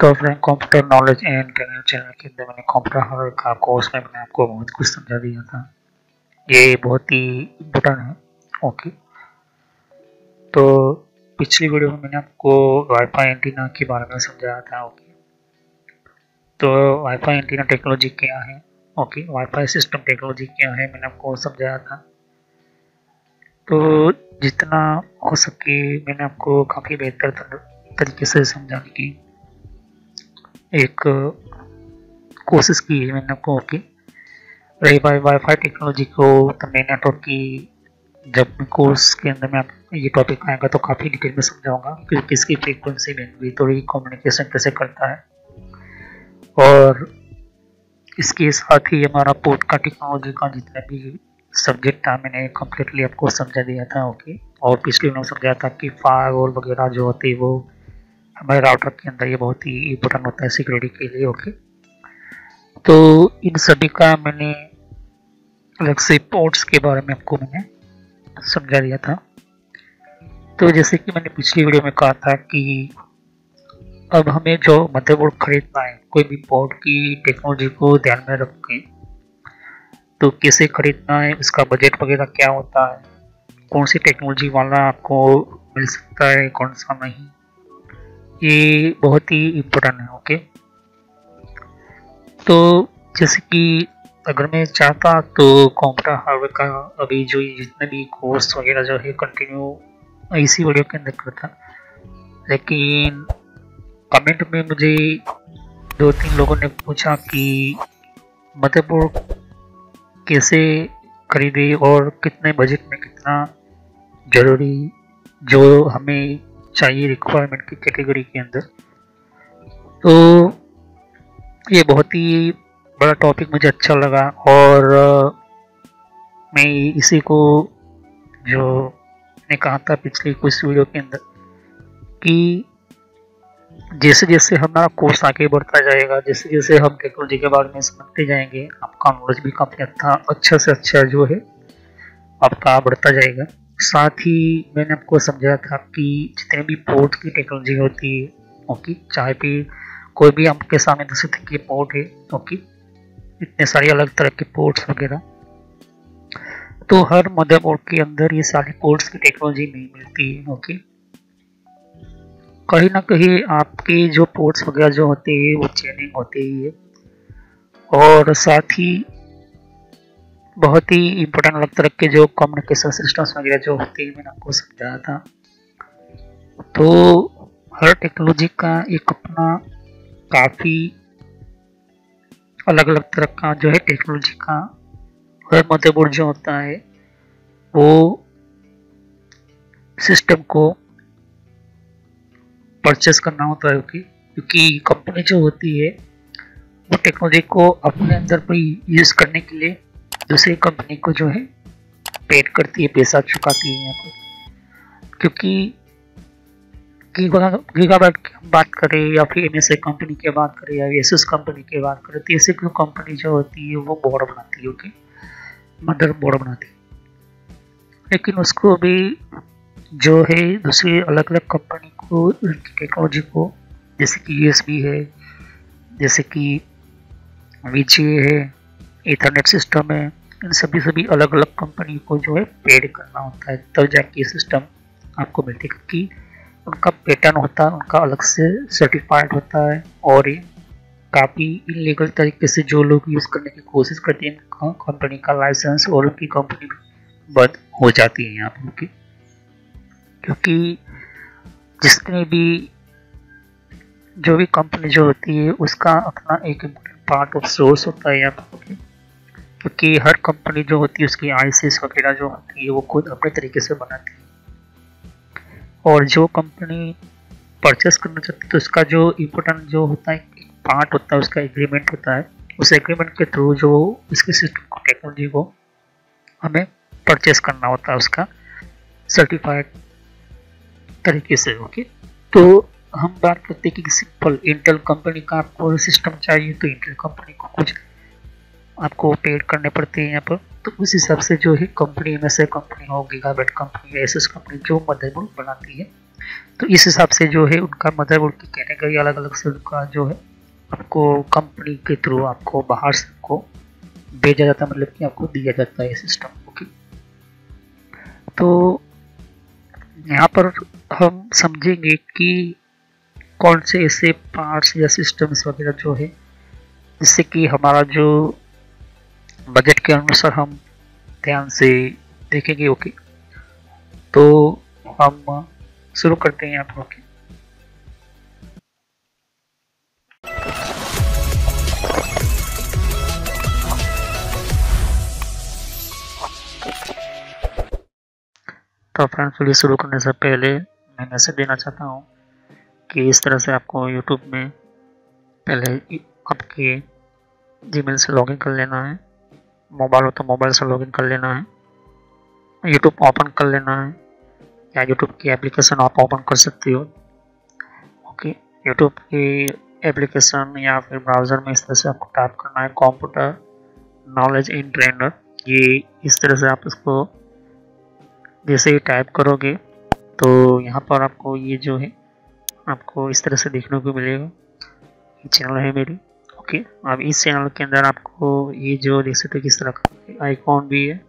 तो friend, computer knowledge and training channel के अंदर मैंने कंप्यूटर हार्डवेयर का कोर्स में मैंने आपको बहुत कुछ समझा दिया था। ये बहुत ही इम्पोर्टेंट है। ओके, तो पिछली वीडियो में मैंने आपको वाईफाई एंटीना के बारे में समझाया था। ओके, तो वाईफाई एंटीना टेक्नोलॉजी क्या है, ओके, वाईफाई सिस्टम टेक्नोलॉजी क्या है, मैंने आपको समझाया था। तो जितना हो सके मैंने आपको काफ़ी बेहतर तरीके से समझाने की एक कोशिश की है मैंने आपको। ओके, रही वाईफाई टेक्नोलॉजी को, तो मैं नेटवर्क की जब कोर्स के अंदर में आप ये टॉपिक आएगा तो काफ़ी डिटेल में समझाऊंगा कि किसकी फ्रीक्वेंसी बैंडविड्थ और कम्युनिकेशन कैसे करता है। और इसके साथ ही हमारा पोर्ट का टेक्नोलॉजी का जितना भी सब्जेक्ट था मैंने कम्प्लीटली आपको समझा दिया था। ओके, और पिछले में समझाया था कि फायरवॉल वगैरह जो होती है वो हमारे राउटर के अंदर ये बहुत ही इम्पोर्टेंट होता है सिक्योरिटी के लिए। ओके, तो इन सभी का मैंने अलग से पोर्ट्स के बारे में आपको मैंने समझा दिया था। तो जैसे कि मैंने पिछली वीडियो में कहा था कि अब हमें जो मदरबोर्ड खरीदना है, कोई भी पोर्ट की टेक्नोलॉजी को ध्यान में रख के, तो कैसे खरीदना है, उसका बजट वगैरह क्या होता है, कौन सी टेक्नोलॉजी वाला आपको मिल सकता है, कौन सा नहीं, ये बहुत ही इम्पोर्टेंट है। ओके, तो जैसे कि अगर मैं चाहता तो कंप्यूटर हार्डवेयर का अभी जो जितने भी कोर्स वगैरह जो है कंटिन्यू इसी वीडियो के अंदर करता, लेकिन कमेंट में मुझे 2-3 लोगों ने पूछा कि मदरबोर्ड कैसे खरीदे और कितने बजट में, कितना ज़रूरी जो हमें चाहिए रिक्वायरमेंट की कैटेगरी के अंदर। तो ये बहुत ही बड़ा टॉपिक मुझे अच्छा लगा और मैं इसी को जो मैंने कहा था पिछले कुछ वीडियो के अंदर कि जैसे जैसे हमारा कोर्स आगे बढ़ता जाएगा, जैसे जैसे हम टेक्नोलॉजी के बारे में समझते जाएंगे, आपका नॉलेज भी काफ़ी अच्छा से अच्छा जो है आपका बढ़ता जाएगा। साथ ही मैंने आपको समझाया था कि जितने भी पोर्ट की टेक्नोलॉजी होती है, ओके, चाहे भी कोई भी आपके सामने 10 तरह के पोर्ट है, ओके, इतने सारे अलग तरह के पोर्ट्स वगैरह, तो हर मदरबोर्ड के अंदर ये सारी पोर्ट्स की टेक्नोलॉजी नहीं मिलती है। ओके, कहीं ना कहीं आपके जो पोर्ट्स वगैरह जो होते हैं वो चेनिंग होते ही है, और साथ ही बहुत ही इम्पोर्टेंट अलग तरह के जो कम्युनिकेशन सिस्टम्स वगैरह जो होते हैं मैंने आपको समझाया था। तो हर टेक्नोलॉजी का एक अपना काफ़ी अलग अलग तरह का जो है टेक्नोलॉजी का हर मदरबोर्ड जो होता है वो सिस्टम को परचेस करना होता है। ओके, क्योंकि कंपनी जो होती है वो टेक्नोलॉजी को अपने अंदर पर यूज़ करने के लिए दूसरी कंपनी को जो है पेड करती है, पैसा चुकाती है यहाँ पर। क्योंकि गीगाबाइट की बात करें या फिर एमएसआई कंपनी की बात करें या एसएस कंपनी की बात करें, तो ऐसे कंपनी जो होती है वो बोर्ड बनाती है। ओके, मदर बोर्ड बनाती है, लेकिन उसको भी जो है दूसरी अलग अलग कंपनी को टेक्नोलॉजी को, जैसे कि यूएसबी है, जैसे कि वीजीए है, ईथरनेट सिस्टम है, इन सभी अलग अलग कंपनी को जो है पेड करना होता है, तब जाके सिस्टम आपको मिलती है। क्योंकि उनका पैटर्न होता है, उनका अलग से सर्टिफाइड होता है, और ये काफ़ी इलीगल तरीके से जो लोग यूज़ करने की कोशिश करते हैं कंपनी का लाइसेंस और उनकी कंपनी बंद हो जाती है यहाँ पर। क्योंकि जितने भी जो भी कंपनी जो होती है उसका अपना एक इम्पोर्टेंट पार्ट ऑफ सोर्स होता है यहाँ पर। क्योंकि हर कंपनी जो होती है उसकी आईसीएस वगैरह जो होती है वो खुद अपने तरीके से बनाती है, और जो कंपनी परचेस करना चाहती है तो उसका जो इम्पोर्टेंट जो होता है एक पार्ट होता है, उसका एग्रीमेंट होता है, उस एग्रीमेंट के थ्रू जो इसके सिस्टम को टेक्नोलॉजी को हमें परचेस करना होता है उसका सर्टिफाइड तरीके से। ओके, तो हम बात करते हैं कि सिंपल इंटेल कंपनी का आपको सिस्टम चाहिए तो इंटेल कंपनी को कुछ आपको पेड करने पड़ते हैं यहाँ पर। तो उस हिसाब से जो है कंपनी में से कंपनी हो, गीगाबाइट कंपनी, एसएस कंपनी जो मदरबोर्ड बनाती है तो इस हिसाब से जो है उनका मदरबोर्ड की कैटेगरी अलग अलग से उनका जो है आपको कंपनी के थ्रू आपको बाहर से आपको भेजा जाता है, मतलब कि आपको दिया जाता है सिस्टम। ओके, तो यहाँ पर हम समझेंगे कि कौन से ऐसे पार्ट्स या सिस्टम्स वगैरह जो है जिससे कि हमारा जो बजट के अनुसार हम ध्यान से देखेंगे। ओके, तो हम शुरू करते हैं यहाँ पर। ओके, तो फ्रेंड्स, वीडियो शुरू करने से पहले मैं मैसेज देना चाहता हूँ कि इस तरह से आपको यूट्यूब में पहले आपके जीमेल से लॉगिन कर लेना है, मोबाइल हो तो मोबाइल से लॉगिन कर लेना है, यूट्यूब ओपन कर लेना है या यूट्यूब की एप्लीकेशन आप ओपन कर सकते हो। ओके, यूट्यूब की एप्लीकेशन या फिर ब्राउज़र में इस तरह से आपको टाइप करना है कंप्यूटर नॉलेज इन ट्रेनर। ये इस तरह से आप इसको जैसे ही टाइप करोगे तो यहाँ पर आपको ये जो है आपको इस तरह से देखने को मिलेगा। ये चैनल है मेरी। ओके, अब इस चैनल के अंदर आपको ये जो देख सकते हो किस तरह का आइकॉन भी है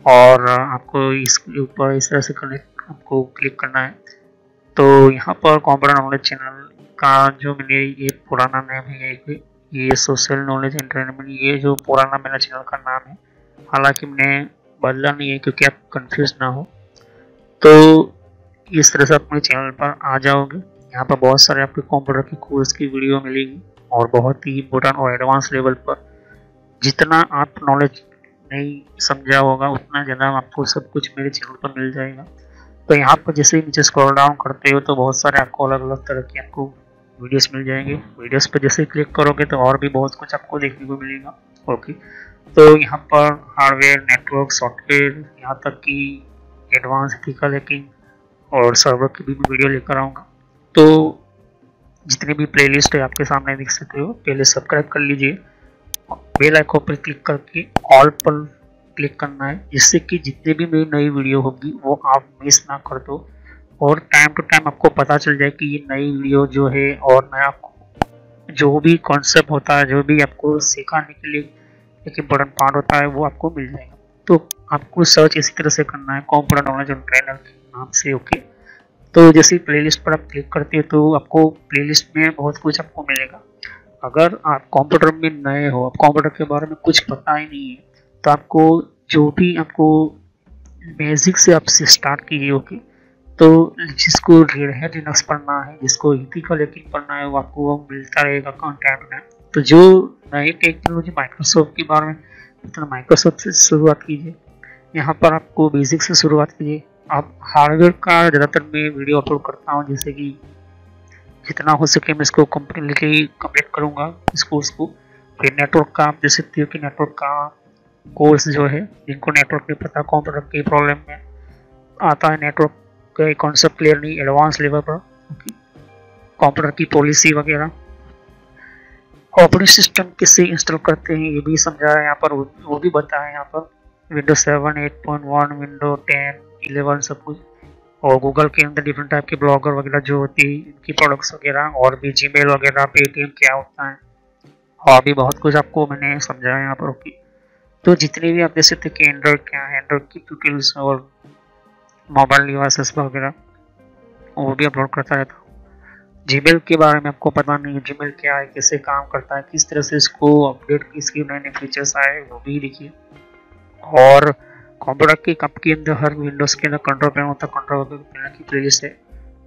और आपको इसके ऊपर इस तरह से कनेक्ट आपको क्लिक करना है। तो यहाँ पर कंप्यूटर नॉलेज चैनल का जो मैंने ये पुराना नाम है, ये सोशल नॉलेज एंटरटेनमेंट, ये जो पुराना मेरा चैनल का नाम है, हालांकि मैंने बदला नहीं है क्योंकि आप कंफ्यूज ना हो। तो इस तरह से आप मेरे चैनल पर आ जाओगे। यहाँ पर बहुत सारे आपके कंप्यूटर की कोर्स की वीडियो मिलेगी और बहुत ही इम्पोर्टेंट और एडवांस लेवल पर जितना आप नॉलेज नहीं समझा होगा उतना ज़्यादा आपको सब कुछ मेरे चैनल पर मिल जाएगा। तो यहाँ पर जैसे ही नीचे स्क्रॉल डाउन करते हो तो बहुत सारे आपको अलग अलग तरह की आपको वीडियोस मिल जाएंगे। वीडियोस पर जैसे ही क्लिक करोगे तो और भी बहुत कुछ आपको देखने को मिलेगा। ओके, तो यहाँ पर हार्डवेयर, नेटवर्क, सॉफ्टवेयर, यहाँ तक कि एडवांस एथिकल हैकिंग और सर्वर की भी वीडियो लेकर आऊँगा। तो जितनी भी प्लेलिस्ट है आपके सामने देख सकते हो। पहले सब्सक्राइब कर लीजिए, बेल आइकन पर क्लिक करके ऑल पर क्लिक करना है, जिससे कि जितनी भी मेरी नई वीडियो होगी वो आप मिस ना कर दो और टाइम टू टाइम आपको पता चल जाए कि ये नई वीडियो जो है और नया आपको जो भी कॉन्सेप्ट होता है, जो भी आपको सिखाने के लिए एक इम्पोर्टेंट पार्ट होता है वो आपको मिल जाएगा। तो आपको सर्च इसी तरह से करना है कंप्यूटर नॉलेज ऑन ट्रेनर के नाम से। ओके, तो जैसे प्लेलिस्ट पर आप क्लिक करते हो तो आपको प्लेलिस्ट में बहुत कुछ आपको मिलेगा। अगर आप कंप्यूटर में नए हो, आप कंप्यूटर के बारे में कुछ पता ही नहीं है, तो आपको जो भी आपको बेसिक से आपसे स्टार्ट कीजिए। ओके, तो जिसको रेड हैट लिनक्स पढ़ना है, जिसको एथिकल हैकिंग पढ़ना है, वो आपको वो मिलता रहेगा कंटेंट में। तो जो नई टेक्नोलॉजी माइक्रोसॉफ्ट के बारे में, तो माइक्रोसॉफ्ट से शुरुआत कीजिए। यहाँ पर आपको बेसिक से शुरुआत कीजिए। आप हार्डवेयर का ज़्यादातर मैं वीडियो अपलोड करता हूँ, जैसे कि जितना हो सके मैं इसको कंप्लीटली कंप्लीट करूँगा इस कोर्स को। फिर नेटवर्क का आप देख सकते हो कि नेटवर्क का कोर्स जो है, जिनको नेटवर्क नहीं पता, कंप्यूटर की प्रॉब्लम में आता है, नेटवर्क का कॉन्सेप्ट क्लियर नहीं, एडवांस लेवल पर कंप्यूटर की पॉलिसी वगैरह, ऑपरेटिंग सिस्टम कैसे इंस्टॉल करते हैं ये भी समझा है यहाँ पर, वो भी बताया यहाँ पर। विंडोज 7, 8.1, विंडो 10, 11 सब कुछ, और गूगल के अंदर डिफरेंट टाइप के ब्लॉगर वगैरह जो होती है, इनकी प्रोडक्ट्स वगैरह, और भी जीमेल वगैरह, पेटीएम क्या होता है, और भी बहुत कुछ आपको मैंने समझाया यहाँ पर। ओके, तो जितने भी आप देख सकते हैं कि एंड्रॉइड क्या है, एंड्रॉइड की ट्यूटोरियल्स और मोबाइल डिवाइसेस वगैरह वो भी अपलोड करता रहता हूँ। जीमेल के बारे में आपको पता नहीं है, जीमेल क्या है, कैसे काम करता है, किस तरह से इसको अपडेट, इसके नए नए फीचर्स आए वो भी देखिए। और कंप्यूटर के कप के अंदर हर विंडोज के अंदर कंट्रोल पैनल होता है, कंट्रोल पैनल की प्लेलिस्ट है।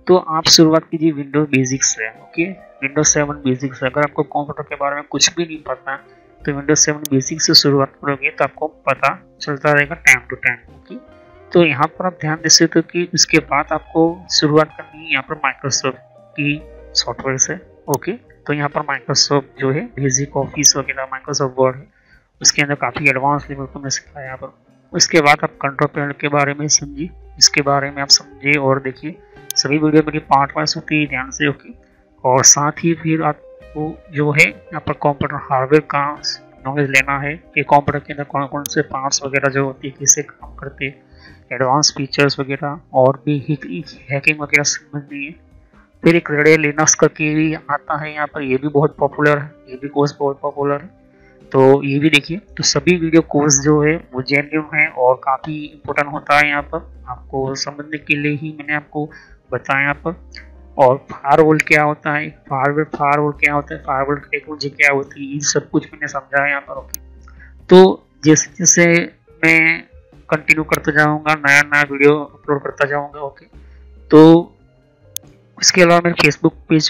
तो आप शुरुआत कीजिए विंडोज बेसिक से। ओके, विंडोज 7 बेसिक से। अगर आपको कंप्यूटर के बारे में कुछ भी नहीं पता तो विंडोज 7 बेसिक से शुरुआत करोगे तो आपको पता चलता रहेगा टाइम टू टाइम। ओके, तो यहाँ पर आप ध्यान दे सकते हो कि उसके बाद आपको शुरुआत करनी है यहाँ पर माइक्रोसॉफ्ट की सॉफ्टवेयर से। ओके, तो यहाँ पर माइक्रोसॉफ्ट जो है बेसिक ऑफिस वगैरह, माइक्रोसॉफ्ट वर्ड है, उसके अंदर काफ़ी एडवांस लेवल को मैं सिखाया यहाँ पर। उसके बाद आप कंट्रोल पैनल के बारे में समझिए, इसके बारे में आप समझिए और देखिए। सभी वीडियो मेरी पार्ट वाइज होती है, ध्यान से। ओके, और साथ ही फिर आपको जो है यहाँ पर कंप्यूटर हार्डवेयर का नॉलेज लेना है कि कंप्यूटर के अंदर कौन कौन से पार्ट्स वगैरह जो होती है, कैसे काम करते हैं, एडवांस फीचर्स वगैरह और भी हैकिंग वगैरह समझनी है। फिर एक रेड लिनक्स करके भी आता है यहाँ पर, ये भी बहुत पॉपुलर है, ये भी कोर्स बहुत पॉपुलर है, तो ये भी देखिए। तो सभी वीडियो कोर्स जो है वो जेन्युइन है और काफ़ी इम्पोर्टेंट होता है यहाँ पर, आपको समझने के लिए ही मैंने आपको बताया यहाँ पर। और फायरवॉल क्या होता है, फायरवॉल क्या होता है, फायरवॉल की टेक्नोलॉजी क्या होती है, ये सब कुछ मैंने समझा है यहाँ पर। ओके, तो जैसे जैसे मैं कंटिन्यू करता जाऊँगा, नया नया वीडियो अपलोड करता जाऊँगा। ओके, तो इसके अलावा मेरे फेसबुक पेज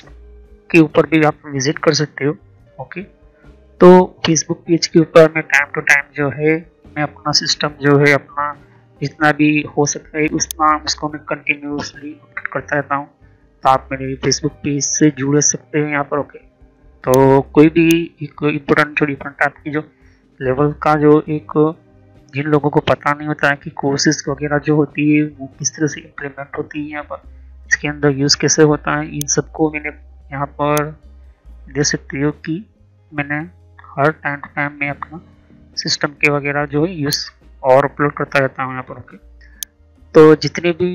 के ऊपर भी आप विजिट कर सकते हो। ओके, तो फेसबुक पेज के ऊपर मैं टाइम टू टाइम जो है मैं अपना सिस्टम जो है अपना जितना भी हो सकता है उतना उसको मैं कंटिन्यूसली अपडेट करता रहता हूँ, तो आप मेरे फेसबुक पेज से जुड़ सकते हैं यहाँ पर। ओके, तो कोई भी एक इम्पोर्टेंट जो डिफरेंट टाइप की जो लेवल का जो एक जिन लोगों को पता नहीं होता है कि कोर्सेज वगैरह जो होती है वो किस तरह से इम्प्लीमेंट होती है यहाँ पर, इसके अंदर यूज़ कैसे होता है, इन सबको मैंने यहाँ पर दे सकती हो कि मैंने हर टाइम टू टाइम में अपना सिस्टम के वगैरह जो है यूज़ और अपलोड करता रहता हूँ यहाँ पर। ओके, तो जितने भी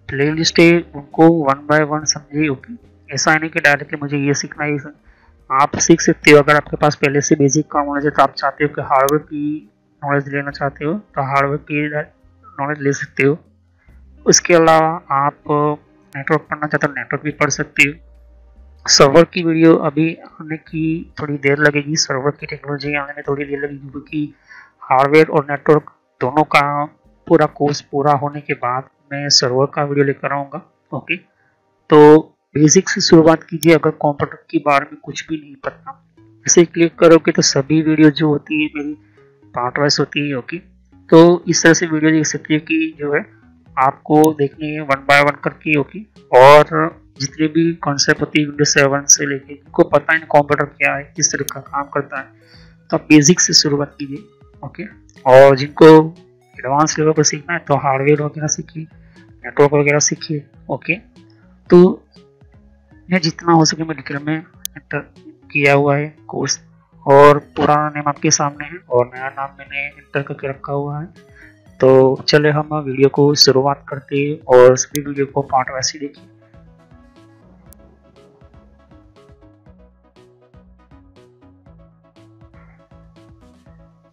प्ले लिस्ट है उनको वन बाय वन समझिए। ओके, ऐसा नहीं कि डायरेक्टली मुझे ये सीखना है, आप सीख सकते हो। अगर आपके पास पहले से बेसिक का नॉलेज है तो आप चाहते हो कि हार्डवेयर की नॉलेज लेना चाहते हो तो हार्डवेयर की नॉलेज ले सकते हो। उसके अलावा आप नेटवर्क पढ़ना चाहते हो नेटवर्क भी पढ़ सकते हो। सर्वर की वीडियो अभी आने की थोड़ी देर लगेगी, सर्वर की टेक्नोलॉजी आने में थोड़ी देर लगेगी, क्योंकि हार्डवेयर और नेटवर्क दोनों का पूरा कोर्स पूरा होने के बाद मैं सर्वर का वीडियो लेकर आऊँगा। ओके, तो बेसिक से शुरुआत कीजिए। अगर कंप्यूटर के बारे में कुछ भी नहीं पता, इसे क्लिक करोगे तो सभी वीडियो जो होती है मेरी पार्ट वाइज होती है। ओके, तो इस तरह से वीडियो देख सकती है कि जो है आपको देखनी है वन बाय वन करके। ओके, और जितने भी कॉन्सेप्ट होती है विंडोज 7 से लेके जिनको पता है कंप्यूटर क्या है, किस तरह का काम करता है, तो आप बेसिक से शुरुआत कीजिए। ओके, और जिनको एडवांस लेवल पर सीखना है तो हार्डवेयर वगैरह सीखिए, नेटवर्क वगैरह सीखिए। ओके, तो मैं जितना हो सके मैं डिटेल में एंटर किया हुआ है कोर्स, और पुराना नेम आपके सामने है और नया नाम मैंने एंटर करके रखा हुआ है। तो चले हम वीडियो को शुरुआत करते हैं और सभी वीडियो को पार्ट वाइज ही देखिए।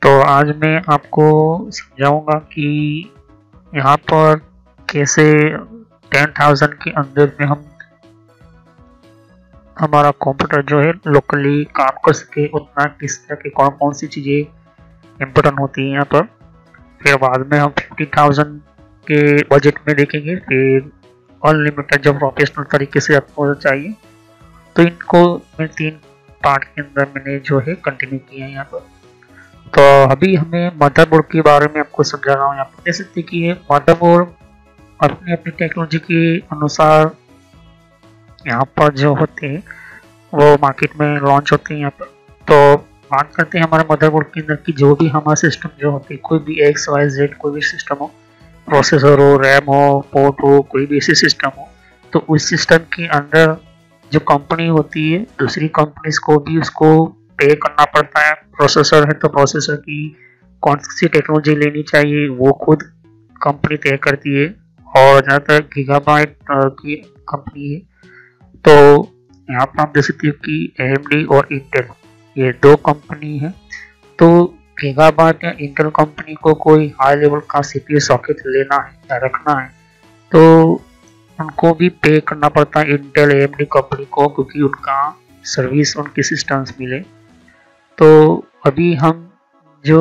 तो आज मैं आपको समझाऊंगा कि यहाँ पर कैसे 10,000 के अंदर में हम हमारा कंप्यूटर जो है लोकली काम कर सके, उतना किस तरह के कौन कौन सी चीज़ें इम्पोर्टेंट होती हैं यहाँ पर। फिर बाद में हम 50,000 के बजट में देखेंगे, फिर अनलिमिटेड जो प्रोफेशनल तरीके से आपको चाहिए। तो इनको मैं 3 पार्ट के अंदर मैंने जो है कंटिन्यू किया है यहाँ पर। तो अभी हमें मदरबोर्ड के बारे में आपको समझा रहा हूँ। यहाँ पर देख सकते कि मदरबोर्ड अपनी अपनी टेक्नोलॉजी के अनुसार यहाँ पर जो होते हैं वो मार्केट में लॉन्च होते हैं यहाँ पर। तो बात करते हैं हमारे मदरबोर्ड के अंदर की जो भी हमारा सिस्टम जो होती है, कोई भी XYZ कोई भी सिस्टम हो, प्रोसेसर हो, रैम हो, पोर्ट हो, कोई भी ऐसी सिस्टम हो, तो उस सिस्टम के अंदर जो कंपनी होती है दूसरी कंपनीज को भी उसको पे करना पड़ता है। प्रोसेसर है तो प्रोसेसर की कौन सी टेक्नोलॉजी लेनी चाहिए वो खुद कंपनी तय करती है, और ज़्यादातर गीगाबाइट की कंपनी है। तो यहाँ पर आप देख सकते हो कि AMD और इंटेल ये 2 कंपनी है। तो गीगाबाइट या इंटेल कंपनी को कोई हाई लेवल का CPU सॉकेट लेना है या रखना है तो उनको भी पे करना पड़ता है इंटेल AMD कंपनी को, क्योंकि उनका सर्विस उनके सिस्टम्स मिले। तो अभी हम जो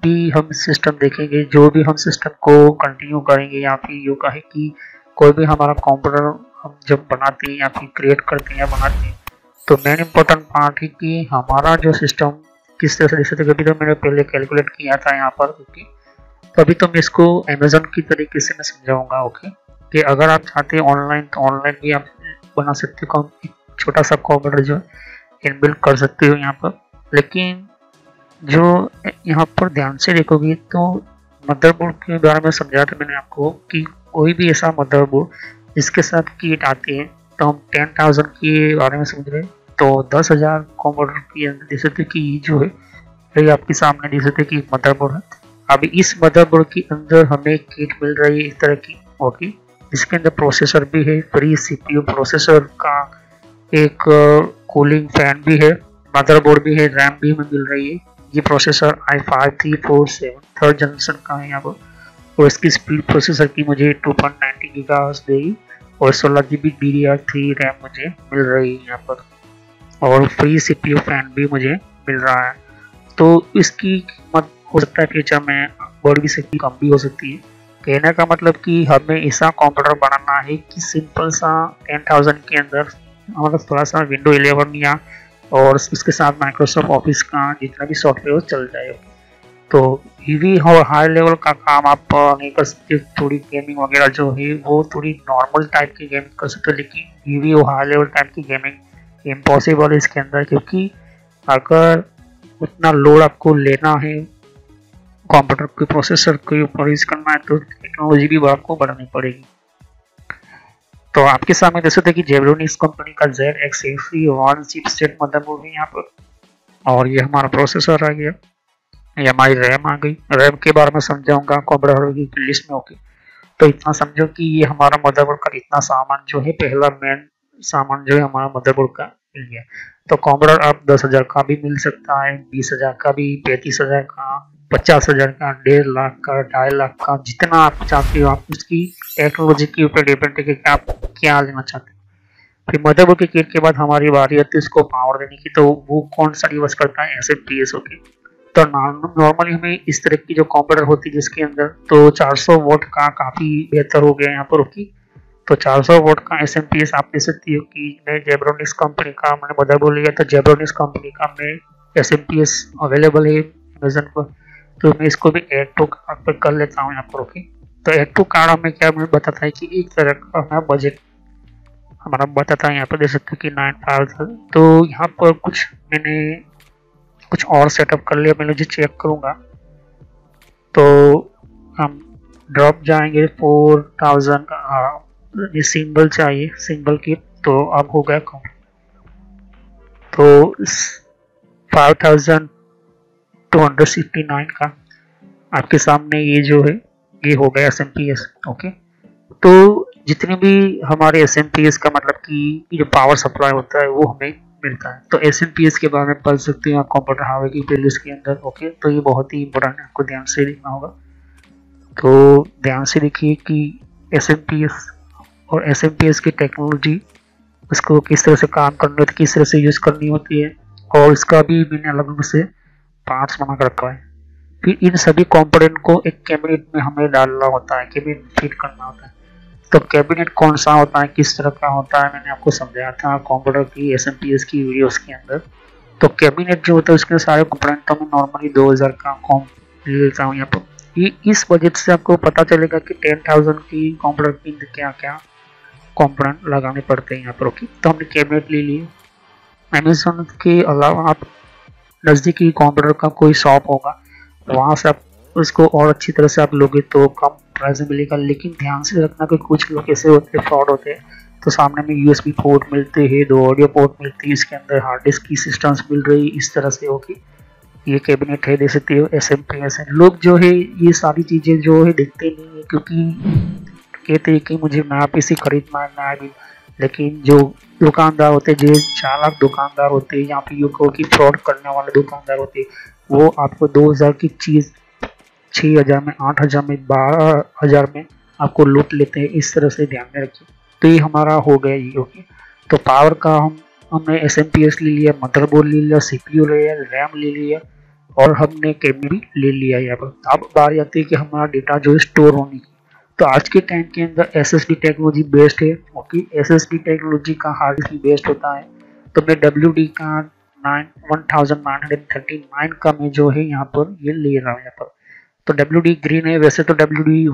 भी हम सिस्टम देखेंगे, जो भी हम सिस्टम को कंटिन्यू करेंगे, या फिर यो कहे कि कोई भी हमारा कंप्यूटर हम जब बनाते हैं या फिर क्रिएट करते हैं या बनाते हैं, तो मेन इम्पोर्टेंट पार्ट है कि हमारा जो सिस्टम किस तरह से देख सकते। अभी तो मैंने पहले कैलकुलेट किया था यहाँ पर, क्योंकि तो अभी तो मैं इसको अमेजोन की तरीके से मैं समझाऊंगा। ओके, कि अगर आप चाहते हैं ऑनलाइन तो ऑनलाइन भी आप बना सकते हो, छोटा सा कंप्यूटर जो इनबिल्ट कर सकते हो यहाँ पर। लेकिन जो यहाँ पर ध्यान से देखोगे तो मदरबोर्ड के बारे में समझाया था मैंने आपको कि कोई भी ऐसा मदरबोर्ड जिसके साथ किट आते हैं, तो हम 10,000 के बारे में समझ रहे हैं, तो 10,000 कंप्यूटर के अंदर देख सकते कि जो है ये आपके सामने देख सकते कि मदरबोर्ड है। अब इस मदरबोर्ड के अंदर हमें किट मिल रही है इस तरह की, ओके। इसके अंदर प्रोसेसर भी है, फ्री सीपीयू प्रोसेसर का एक कूलिंग फैन भी है, मदरबोर्ड भी है, रैम भी हमें मिल रही है। ये प्रोसेसर i5347 थर्ड जनरेशन का है यहाँ पर, और इसकी स्पीड प्रोसेसर की मुझे 2.90 गीगाहर्ट्ज़ देगी, और 16 GB DDR3 रैम मुझे मिल रही है यहाँ पर, और फ्री सीपीयू फैन भी मुझे मिल रहा है। तो इसकी कीमत हो सकता है फ्यूचर में बढ़ भी सकती, कम भी हो सकती है। कहने का मतलब कि हमें ऐसा कंप्यूटर बनाना है कि सिंपल सा 10,000 के अंदर हमारा थोड़ा सा विंडो 11 या और उसके साथ माइक्रोसॉफ्ट ऑफिस का जितना भी सॉफ्टवेयर चल जाए। तो ईवी और हाई लेवल का काम आप नहीं कर सकते, थोड़ी गेमिंग वगैरह जो है वो थोड़ी नॉर्मल टाइप की गेमिंग कर सकते हो, लेकिन ईवी और हाई लेवल टाइप की गेमिंग इम्पॉसिबल है इसके अंदर, क्योंकि अगर उतना लोड आपको लेना है कंप्यूटर के प्रोसेसर के ऊपर यूज करना है तो टेक्नोलॉजी भी आपको बढ़ानी पड़ेगी। तो आपके सामने देख सकते हैं कि जेब्रोनिक्स कंपनी का ZX81 चिपसेट मदरबोर्ड है यहाँ पर, और ये हमारा प्रोसेसर आ गया, ये हमारी रैम आ गई। रैम के बारे में समझाऊंगा कंप्यूटर की लिस्ट में, ओके। तो इतना समझो कि ये हमारा मदरबोर्ड का इतना सामान जो है, पहला मेन सामान जो है हमारा मदरबोर्ड का मिल गया। तो कंप्यूटर आप 10,000 का भी मिल सकता है, 20,000 का भी, 35,000 का, 50,000 का, 1.5 लाख का, 2.5 लाख का, जितना आप चाहते हो। आप उसकी टेक्नोलॉजी के ऊपर डिपेंड है कि आप क्या लेना चाहते हो। फिर मदरबोर्ड के किट के बाद हमारी बारी आती है उसको पावर देने की, तो वो कौन सा डिवाइस करता है, SMPS, ओके। तो नॉर्मली हमें इस तरह की जो कंप्यूटर होती है जिसके अंदर तो 400 वोट का काफ़ी बेहतर हो गया यहाँ पर, ओके। तो 400 वोट का SMPS आप दे सकती हो कि मैं जेब्रोनिक्स कंपनी का मैंने मदरबोर्ड लिया, तो जेब्रोनिक्स कंपनी का मैं SMPS अवेलेबल है अमेजन पर, तो मैं इसको भी ऐड टू कार्ड पर कर लेता हूँ यहाँ पर, ओके। तो ऐड टू कार्ड हमें क्या बताता है कि एक तरह का हमारा बजट हमारा बताता है यहाँ पर, दे सकते कि 9,500। तो यहाँ पर कुछ मैंने कुछ और सेटअप कर लिया, मैं मुझे चेक करूँगा। तो हम ड्रॉप जाएंगे 4,000 का, ये सिंगल चाहिए, सिंगल की, तो अब हो गया कम। तो 5,269 का आपके सामने ये जो है ये हो गया SMPS, ओके। तो जितने भी हमारे SMPS का मतलब कि जो पावर सप्लाई होता है वो हमें मिलता है। तो SMPS के बारे में पढ़ सकते हैं आप कंप्यूटर हार्डवेयर की प्लेलिस्ट के अंदर, ओके। तो ये बहुत ही इंपॉर्टेंट है, आपको ध्यान से देखना होगा। तो ध्यान से देखिए कि SMPS और SMPS की टेक्नोलॉजी, उसको किस तरह से काम करनी होती है, किस तरह से यूज करनी होती है, और इसका भी मैंने अलग अलग से पार्ट्स बना कर रखा है। फिर इन सभी कंपोनेंट को एक कैबिनेट में हमें डालना होता है, कैबिनेट फिट करना होता है। तो कैबिनेट कौन सा होता है, किस तरह का होता है, मैंने आपको समझाया था कंप्यूटर की SMPS की वीडियोस के अंदर। तो कैबिनेट जो होता है उसके सारे कंपोनेंट तो मैं नॉर्मली 2,000 का कॉम ले लेता हूँ यहाँ पर। ये इस बजट से आपको पता चलेगा कि 10,000 की कंप्यूटर के अंदर क्या क्या कंपोनेंट लगाने पड़ते हैं यहाँ पर, ओके। तो हमने कैबिनेट ले लिए। अमेजोन के अलावा आप नज़दीकी कंप्यूटर का कोई शॉप होगा, वहाँ से आप उसको और अच्छी तरह से आप लोगे तो कम प्राइस में मिलेगा। लेकिन ध्यान से रखना कि कुछ लोग ऐसे होते हैं, फ्रॉड होते हैं। तो सामने में USB पोर्ट मिलते हैं, 2 ऑडियो पोर्ट मिलती है, इसके अंदर हार्ड डिस्क की सिस्टम्स मिल रही, इस तरह से होगी। ये कैबिनेट है, दे सकते हो SMPS है। लोग जो है ये सारी चीज़ें जो है देखते नहीं है, क्योंकि कहते हैं कि मुझे नया PC खरीदना है, नया भी। लेकिन जो दुकानदार होते हैं, जो चालाक दुकानदार होते हैं, यहाँ पे यू कहो कि फ्रॉड करने वाले दुकानदार होते हैं, वो आपको 2,000 की चीज़ 6,000 में, 8,000 में, 12,000 में आपको लूट लेते हैं। इस तरह से ध्यान में रखिए। तो ये हमारा हो गया ये, ओके। तो पावर का हमने SMPS ले लिया, मदरबोर्ड ले लिया, CPU ले लिया, रैम ले लिया, और हमने कैबिनेट भी ले लिया यहाँ पर। अब बारी आती है कि हमारा डेटा जो है स्टोर होने की। तो आज के टाइम के अंदर SSD टेक्नोलॉजी बेस्ड है, ओके। SSD टेक्नोलॉजी का हार्ड डिस्क बेस्ड होता है। तो मैं WD का 1939 का मैं जो है यहाँ पर ये ले रहा हूँ यहाँ पर। तो WD ग्रीन है, वैसे तो WD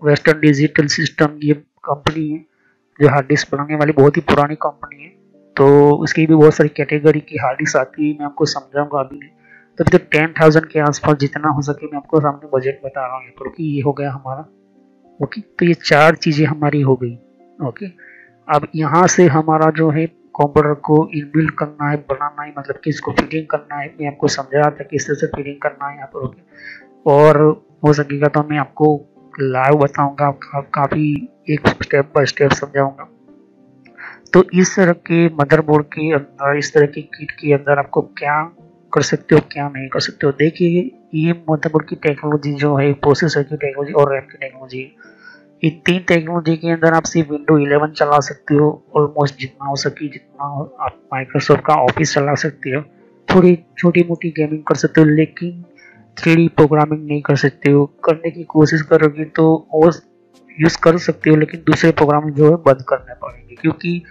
वेस्टर्न डिजिटल सिस्टम ये कंपनी है जो हार्ड डिस्क बनाने वाली बहुत ही पुरानी कंपनी है। तो उसकी भी बहुत सारी कैटेगरी की हार्ड डिस्क आती है, मैं आपको समझाऊंगा अभी नहीं। तो अभी तो 10,000 के आसपास जितना हो सके मैं आपको सामने बजट बता रहा हूँ, क्योंकि ये हो गया हमारा, ओके। तो ये 4 चीज़ें हमारी हो गई, ओके। अब यहाँ से हमारा जो है कंप्यूटर को इनबिल्ड करना है, बनाना है, मतलब कि इसको फिटिंग करना है। मैं आपको समझा रहा था किस तरह से फिटिंग करना है यहाँ पर, ओके। और हो सकेगा तो मैं आपको लाइव बताऊंगा, काफ़ी एक स्टेप बाय स्टेप समझाऊंगा। तो इस तरह के मदरबोर्ड के अंदर, इस तरह की किट के अंदर आपको क्या कर सकते हो, क्या नहीं कर सकते हो। देखिए, ये मदरबोर्ड की टेक्नोलॉजी जो है, प्रोसेसर की टेक्नोलॉजी और रैम की टेक्नोलॉजी, ये तीन टेक्नोलॉजी के अंदर आप सिर्फ विंडो 11 चला सकते हो। ऑलमोस्ट जितना हो सके, जितना आप माइक्रोसॉफ्ट का ऑफिस चला सकते हो, थोड़ी छोटी मोटी गेमिंग कर सकते हो, लेकिन 3D प्रोग्रामिंग नहीं कर सकते हो। करने की कोशिश करोगे तो वो यूज़ कर सकते हो, लेकिन दूसरे प्रोग्राम जो है बंद करने पड़ेंगे, क्योंकि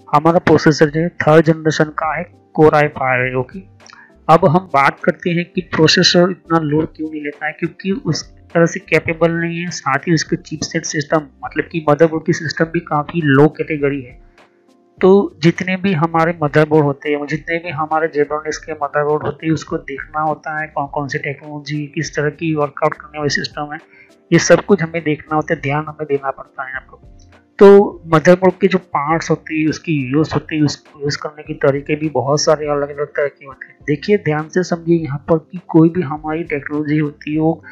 हमारा प्रोसेसर जो है 3rd जनरेशन का है, कोर i5 है। ओके, अब हम बात करते हैं कि प्रोसेसर इतना लोड क्यों नहीं लेता है, क्योंकि उस तरह से कैपेबल नहीं है। साथ ही उसके चिपसेट सिस्टम, मतलब कि मदरबोर्ड की सिस्टम भी काफ़ी लो कैटेगरी है। तो जितने भी हमारे मदरबोर्ड होते हैं, जितने भी हमारे जेब्रानिक्स के मदरबोर्ड होते हैं, उसको देखना होता है कौन कौन सी टेक्नोलॉजी, किस तरह की वर्कआउट करने वाली सिस्टम है, ये सब कुछ हमें देखना होता है, ध्यान हमें देना पड़ता है आपको। तो मदरबोर्ड के जो पार्ट्स होती है, उसकी यूज होती है, उसको यूज करने के तरीके भी बहुत सारे अलग अलग तरह के होते हैं। देखिए, ध्यान से समझिए यहाँ पर कि कोई भी हमारी टेक्नोलॉजी होती है, वो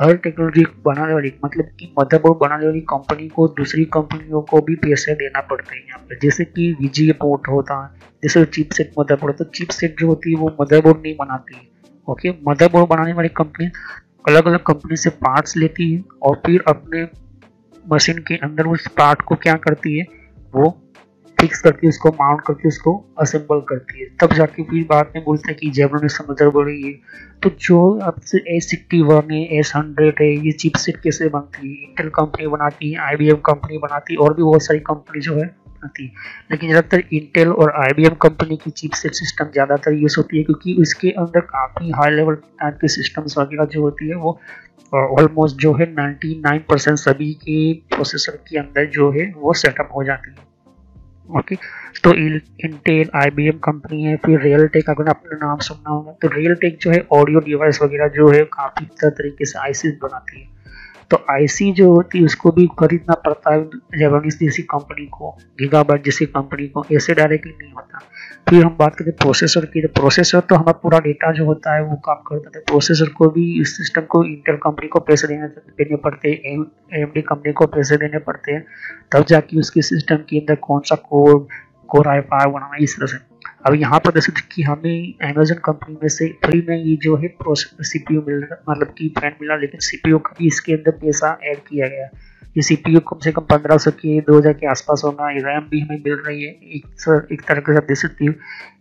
हर टेक्नोलॉजी बनाने वाली, मतलब कि मदरबोर्ड बनाने वाली कंपनी को दूसरी कंपनियों को भी पैसे देना पड़ते हैं यहाँ पर। जैसे कि VGA पोर्ट होता है, जैसे चिपसेट मदरबोर्ड, तो चिपसेट जो होती है वो मदरबोर्ड नहीं बनाती है। ओके, मदरबोर्ड बनाने वाली कंपनी अलग अलग कंपनी से पार्ट्स लेती है और फिर अपने मशीन के अंदर उस पार्ट को क्या करती है, वो फिक्स करके उसको माउंट करके उसको असेंबल करती है। तब जाके फिर बाद में बोलते हैं कि जेब्रानिक्स का मदरबोर्ड है ये। तो जो आपसे A61 है, S100 है, ये चिपसेट कैसे बनती है, इंटेल कंपनी बनाती है, IBM कंपनी बनाती है, और भी बहुत सारी कंपनी जो है बनाती है। लेकिन ज़्यादातर इंटेल और IBM कंपनी की चिपसेट सिस्टम ज़्यादातर यूज होती है, क्योंकि उसके अंदर काफ़ी हाई लेवल टाइप के सिस्टम्स वगैरह जो होती है वो ऑलमोस्ट जो है 99% सभी के प्रोसेसर के अंदर जो है वो सेटअप हो जाती है। ओके, तो इंटेल IBM कंपनी है। फिर रियलटेक, अगर आपने नाम सुना होगा, तो रियलटेक जो है ऑडियो डिवाइस वगैरह जो है काफ़ी तरह तरीके से आईसी बनाती है। तो आईसी जो होती है उसको भी खरीदना पड़ता है जेब्रानिक्स जैसी कंपनी को, गीगाबाइट जैसी कंपनी को, ऐसे डायरेक्टली नहीं होता। फिर हम बात करें प्रोसेसर की, तो प्रोसेसर तो हमारा पूरा डेटा जो होता है वो काम करता है। प्रोसेसर को भी, इस सिस्टम को इंटेल कंपनी को पैसे देने पड़ते हैं, AMD कंपनी को पैसे देने पड़ते हैं, तब जाके उसके सिस्टम के अंदर कौन सा कोर i5 बनाना, इस तरह से। अब यहाँ पर देख सकते कि हमें अमेजन कंपनी में से फ्री में ये जो है CPU मिल रहा है, मतलब की फैन मिला, लेकिन CPU का भी इसके अंदर पैसा ऐड किया गया है। ये CPU कम से कम 1500 के 2000 के आसपास होगा। रैम भी हमें मिल रही है एक तरह के साथ देख सकती हूँ।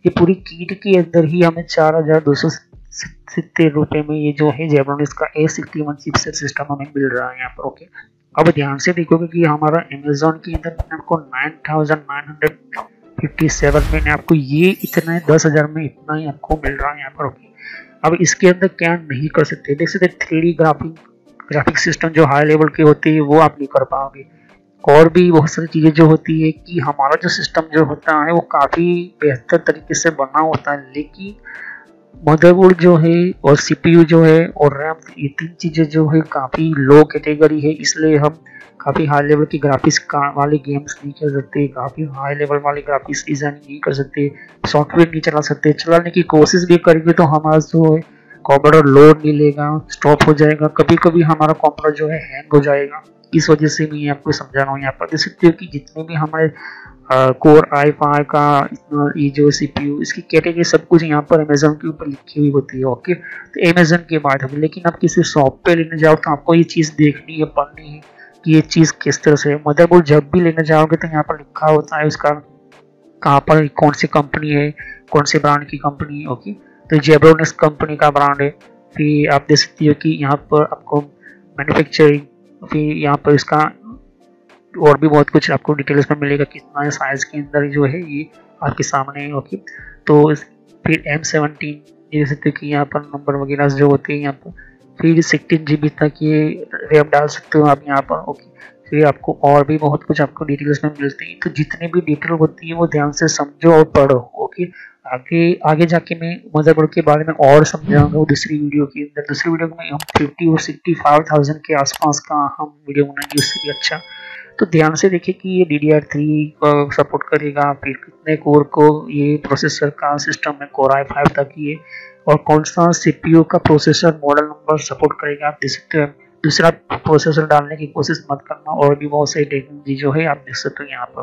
ये पूरी किट के अंदर ही हमें 4270 रुपये में ये जो है जेब्रानिक्स का A61 चिपसेट सिस्टम हमें मिल रहा है यहाँ पर। ओके, अब ध्यान से देखोगे कि हमारा अमेजोन के अंदर आपको 9957 में आपको ये इतना 10,000 में इतना ही आपको मिल रहा है यहाँ पर। ओके, अब इसके अंदर क्या नहीं कर सकते, देख सकते 3D ग्राफिक सिस्टम जो हाई लेवल की होती है वो आप नहीं कर पाओगे। और भी बहुत सारी चीज़ें जो होती है कि हमारा जो सिस्टम जो होता है वो काफ़ी बेहतर तरीके से बना होता है, लेकिन मदरबोर्ड जो है और CPU जो है और रैम, ये तीन चीज़ें जो है काफ़ी लो कैटेगरी है, इसलिए हम काफ़ी हाई लेवल की ग्राफिक्स वाले गेम्स नहीं खेल सकते, काफ़ी हाई लेवल वाले ग्राफिक्स डिज़ाइन नहीं कर सकते, सॉफ्टवेयर नहीं चला सकते। चलाने की कोशिश भी करेंगे तो हमारा जो है कंप्यूटर लोड नहीं लेगा, स्टॉप हो जाएगा, कभी कभी हमारा कंप्यूटर जो है हैंग हो जाएगा। इस वजह से मैं आपको समझा रहा हूँ। यहाँ पर देख सकते हो कि जितने भी हमारे कोर i5 का ये जो CPU, इसकी कैटेगरी सब कुछ यहाँ पर अमेजोन के ऊपर लिखी हुई होती है। ओके, तो अमेजोन के बाद हम, लेकिन आप किसी शॉप पे लेने जाओ तो आपको ये चीज़ देखनी है, पढ़नी है कि ये चीज़ किस तरह से है। मदरबोर्ड जब भी लेने जाओगे तो यहाँ पर लिखा होता है उसका कहाँ पर कौन सी कंपनी है, कौन से ब्रांड की कंपनी है। ओके, तो जेब्रानिक्स कंपनी का ब्रांड है। फिर आप देख सकती हो कि यहाँ पर आपको मैन्युफैक्चरिंग, फिर यहाँ पर इसका और भी बहुत कुछ आपको डिटेल्स में मिलेगा, कितना है साइज के अंदर जो है ये आपके सामने है। ओके, तो फिर M17 देख सकते हो कि यहाँ पर नंबर वगैरह जो होते हैं यहाँ पर। फिर 16 GB तक ये रैम डाल सकते हो आप यहाँ पर। ओके, फिर आपको और भी बहुत कुछ आपको डिटेल्स में मिलते हैं। तो जितनी भी डिटेल होती है वो ध्यान से समझो और पढ़ो। ओके, आगे आगे जाके मैं मदरबोर्ड के बारे में और समझाऊंगा दूसरी वीडियो के अंदर। दूसरी वीडियो में हम 50 और 65,000 के आसपास का हम वीडियो बनाएंगे, उससे भी अच्छा। तो ध्यान से देखिए कि ये DDR3 को सपोर्ट करेगा, फिर कितने कोर को ये प्रोसेसर का सिस्टम है, कोर i5 तक ये, और कौन सा सीपीयू का प्रोसेसर मॉडल नंबर सपोर्ट करेगा आप देख सकते हो। दूसरा प्रोसेसर डालने की कोशिश मत करना, और भी बहुत सारी टेक्नोलॉजी जो है आप देख सकते हो यहाँ पर।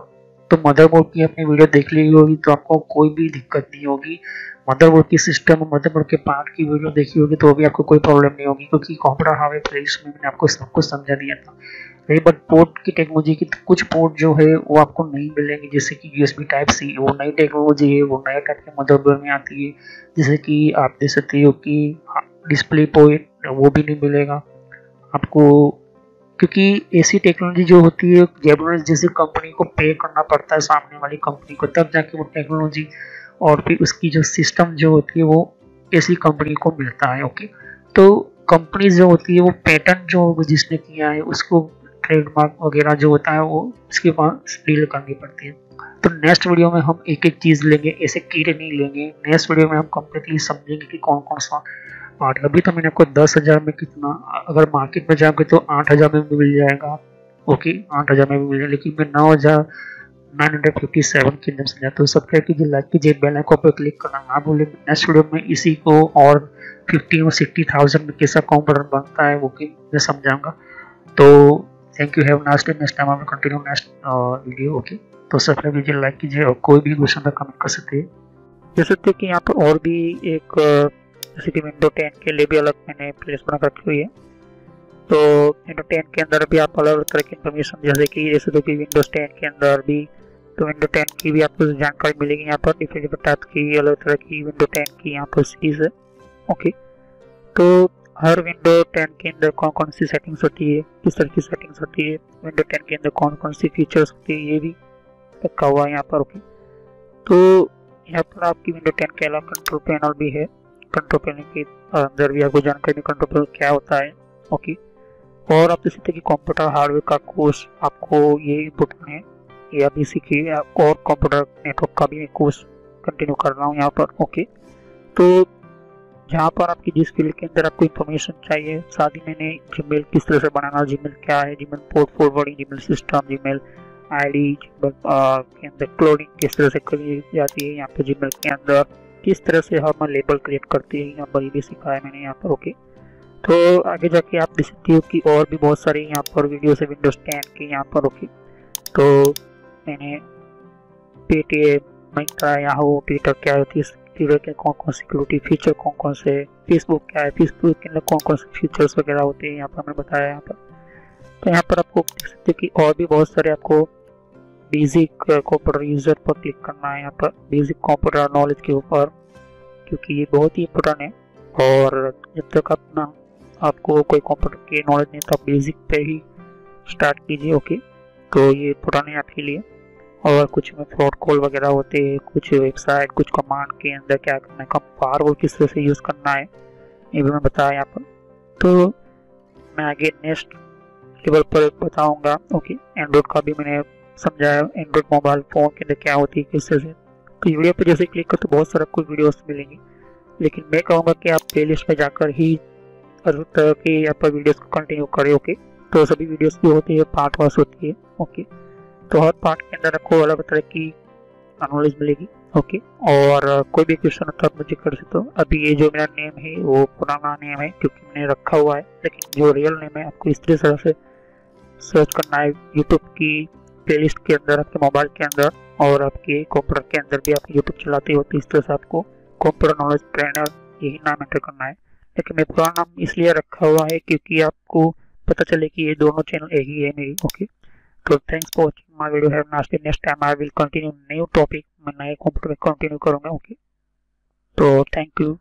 तो मदरबोर्ड की अपनी वीडियो देख ली होगी तो आपको कोई भी दिक्कत नहीं होगी। मदरबोर्ड की सिस्टम और मदरबोर्ड के पार्ट की वीडियो देखी होगी तो भी आपको कोई प्रॉब्लम नहीं होगी, क्योंकि कंप्यूटर हार्डवेयर प्लेलिस्ट में मैंने आपको सब कुछ समझा दिया था। रही बात पोर्ट की टेक्नोलॉजी की, तो कुछ पोर्ट जो है वो आपको नहीं मिलेंगे, जैसे कि यूएसबी टाइप सी, वो नई टेक्नोलॉजी है, वो नए टाइप के मदरबोर्ड में आती है। जैसे कि आप देख सकते हो कि डिस्प्ले पोर्ट वो भी नहीं मिलेगा आपको, क्योंकि ऐसी टेक्नोलॉजी जो होती है जेब्रास जैसी कंपनी को पे करना पड़ता है, सामने वाली कंपनी को, तब जाके वो टेक्नोलॉजी और फिर उसकी जो सिस्टम जो होती है वो ऐसी कंपनी को मिलता है। ओके, तो कंपनी जो होती है वो पैटर्न जो जिसने किया है उसको ट्रेडमार्क वगैरह जो होता है वो उसके पास डील करनी पड़ती है। तो नेक्स्ट वीडियो में हम एक एक चीज़ लेंगे, ऐसे कीड़े नहीं लेंगे। नेक्स्ट वीडियो में हम कम्प्लीटली समझेंगे कि कौन कौन सा पार्ट। अभी तो मैंने आपको 10,000 में कितना, अगर मार्केट में जाओगे तो 8,000 में भी मिल जाएगा। ओके, 8,000 में भी मिल जाएगा, लेकिन मैं 9,957 के अंदर समझा। तो सब्सक्राइब कीजिए, लाइक कीजिए, बेल आइकन पर क्लिक करना ना भूलें। नेक्स्ट वीडियो में इसी को और 50 और 60,000 में कैसा कंप्यूटर बनता है वो कि मैं समझाऊंगा। तो thank you, have nice day. Next time I will continue next video. Okay, तो सब्सक्राइब कीजिए, लाइक कीजिए, और कोई भी क्वेश्चन का कमेंट कर सकते हैं। जैसे कि यहाँ पर और भी एक जैसे कि विंडो 10 के लिए भी अलग मैंने प्लेलिस्ट बना रखी हुई है। तो विंडो 10 के अंदर भी आप अलग अलग तरह की इन्फॉर्मेशन, जैसे तो कि विंडोज 10 के अंदर भी, तो विंडो 10 की भी आपको जानकारी मिलेगी यहाँ पर। डिफरेंट टाइप की अलग तरह की विंडो 10 की यहाँ पर सीरीज है। ओके, तो हर विंडो 10 के अंदर कौन कौन सी सेटिंग्स होती है, किस तरह की सेटिंग्स होती है, विंडो 10 के अंदर कौन कौन सी फीचर्स होती है, ये भी रखा हुआ है यहाँ पर। ओके, तो यहाँ पर आपकी विंडो 10 के अलावा कंट्रोल पैनल भी है। कंट्रोल पैनल के अंदर भी आपको जानकारी कंट्रोल पैनल क्या होता है। ओके, और आप देख सकते हैं कि कंप्यूटर हार्डवेयर का कोर्स आपको ये इम्पोर्टेंट है, ये अभी सीखिए। और कंप्यूटर नेटवर्क का भी कोर्स कंटिन्यू कर रहा हूँ यहाँ पर। ओके, तो जहाँ पर आपकी जिस फील्ड के अंदर आपको इन्फॉर्मेशन चाहिए, साथ ही मैंने जीमेल किस तरह से बनाना, जीमेल क्या है, Gmail port forwarding, Gmail system, Gmail ID के अंदर क्लोनिंग किस तरह से करी जाती है, यहाँ पे जीमेल के अंदर किस तरह से हम लेबल क्रिएट करते हैं, यहाँ पर ये भी सिखाया मैंने यहाँ पर। ओके, तो आगे जाके आप देख सकते हो कि और भी बहुत सारे यहाँ पर वीडियोस है विंडोज 10 के यहाँ पर। ओके, तो मैंने पेटीएम, मिंत्रा, याहू, ट्विटर क्या होती है, ट्विटर के कौन कौन सिक्योरिटी फीचर कौन कौन से, फेसबुक क्या है, फेसबुक के अंदर कौन कौन से फीचर्स वगैरह होते हैं यहाँ पर मैंने बताया यहाँ पर। तो यहाँ पर आपको देख सकते हैं कि और भी बहुत सारे आपको बेसिक कंप्यूटर यूजर पर क्लिक करना है यहाँ पर, बेसिक कंप्यूटर नॉलेज के ऊपर, क्योंकि ये बहुत ही इम्पोर्टेंट है। और जब तक अपना आपको कोई कंप्यूटर की नॉलेज नहीं तो आप बेसिक पे ही स्टार्ट कीजिए। ओके, तो ये इम्पोर्टेंट है आपके लिए। और कुछ में फ्रॉड कॉल वगैरह होते हैं, कुछ वेबसाइट, कुछ कमांड के अंदर क्या करना है, फायरवॉल किस तरह से यूज़ करना है, ये भी मैं बताया यहाँ पर। तो मैं आगे नेक्स्ट लेवल पर बताऊंगा। ओके, एंड्रॉइड का भी मैंने समझाया, एंड्रॉइड मोबाइल फ़ोन के अंदर क्या होती है किस तरह से। तो वीडियो पर जैसे क्लिक कर तो बहुत सारा कुछ वीडियोस मिलेंगी, लेकिन मैं कहूँगा कि आप प्लेलिस्ट में जाकर ही हर तरह की यहाँ पर वीडियोस को कंटिन्यू करें। ओके, तो सभी वीडियोस की होती है पार्ट वाइज होती है। ओके, तो हर पार्ट के अंदर आपको अलग तरह की नॉलेज मिलेगी। ओके, और कोई भी क्वेश्चन होता है मुझे कर सकते हो। अभी ये जो मेरा नेम है वो पुराना नेम है क्योंकि मैंने रखा हुआ है, लेकिन जो रियल नेम है आपको इस तरह से सर्च करना है यूट्यूब की प्लेलिस्ट के अंदर, आपके मोबाइल के अंदर, और आपके कंप्यूटर के अंदर भी आप यूट्यूब चलाते हो तो इस तरह से आपको कंप्यूटर नॉलेज ट्रेनर यही नाम एंटर करना है। लेकिन मैं पुराना नाम इसलिए रखा हुआ है क्योंकि आपको पता चले कि ये दोनों चैनल एक ही है मेरी। ओके, तो thanks for watching my video. Have nice day. Next time I will continue new topic, मैं नए कंप्यूटर में कंटिन्यू करूँगा। ओके, तो थैंक यू।